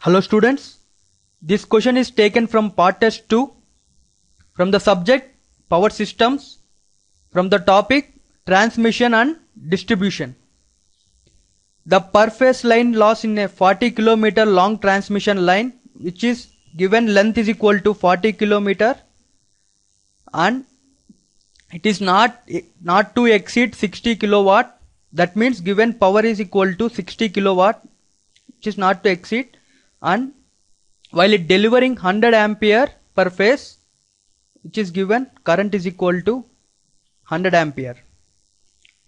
Hello students, this question is taken from part test 2 from the subject power systems from the topic transmission and distribution. The per phase line loss in a 40 kilometer long transmission line which is given length is equal to 40 kilometer and it is not to exceed 60 kilowatt. That means given power is equal to 60 kilowatt which is not to exceed, and while it delivering 100 ampere per phase which is given current is equal to 100 ampere,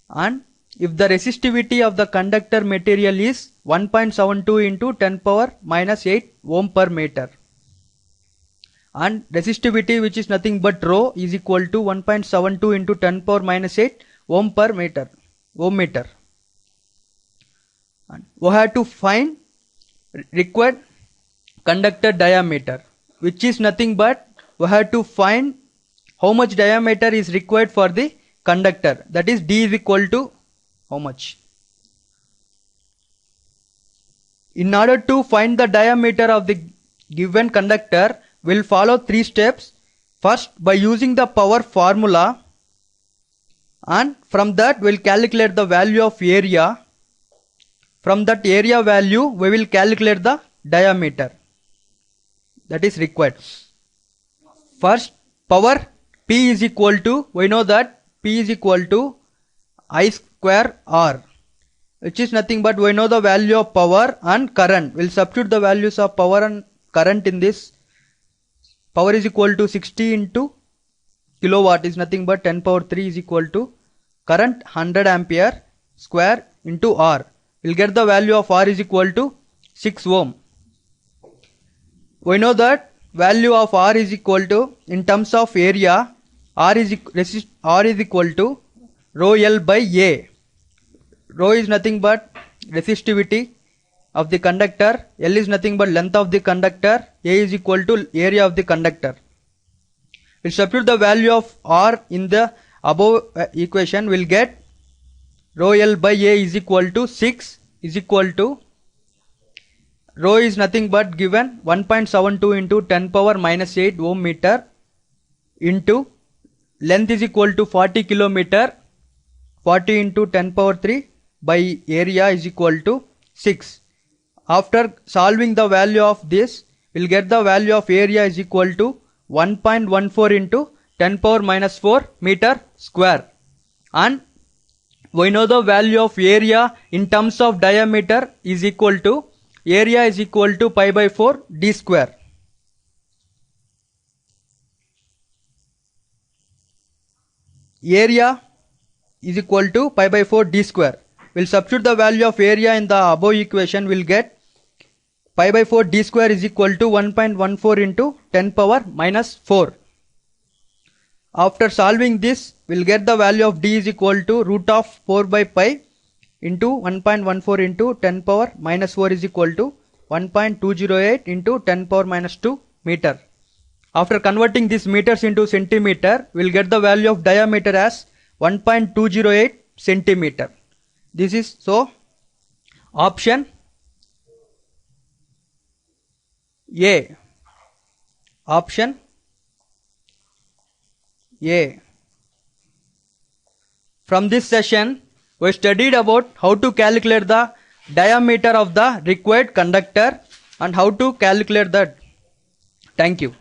and if the resistivity of the conductor material is 1.72 into 10 power minus 8 ohm per meter, and resistivity which is nothing but rho is equal to 1.72 into 10 power minus 8 ohm per meter, ohm meter. And we have to find required conductor diameter, which is nothing but we have to find how much diameter is required for the conductor, that is D is equal to how much. In order to find the diameter of the given conductor, we will follow 3 steps. First, by using the power formula, and from that we will calculate the value of area. From that area value we will calculate the diameter that is required. First, power P is equal to, we know that P is equal to I square R, which is nothing but we know the value of power and current. We will substitute the values of power and current in this. Power is equal to 60 into kilowatt is nothing but 10 power 3 is equal to current 100 ampere square into R. We will get the value of R is equal to 6 ohm. We know that value of R is equal to, in terms of area, R is equal to rho L by A. Rho is nothing but resistivity of the conductor, L is nothing but length of the conductor, A is equal to area of the conductor. We will substitute the value of R in the above equation. We will get rho L by A is equal to 6 is equal to, rho is nothing but given 1.72 into 10 power minus 8 ohm meter into length is equal to 40 kilometer, 40 into 10 power 3 by area is equal to 6. After solving the value of this, we will get the value of area is equal to 1.14 into 10 power minus 4 meter square, and we know the value of area in terms of diameter is equal to, area is equal to pi by 4 d square. Area is equal to pi by 4 d square. We will substitute the value of area in the above equation. We will get pi by 4 d square is equal to 1.14 into 10 power minus 4. After solving this, we will get the value of d is equal to root of 4 by pi into 1.14 into 10 power minus 4 is equal to 1.208 into 10 power minus 2 meter. After converting these meters into centimeter, we will get the value of diameter as 1.208 centimeter. This is so option A. Option A. From this session, we studied about how to calculate the diameter of the required conductor and how to calculate that. Thank you.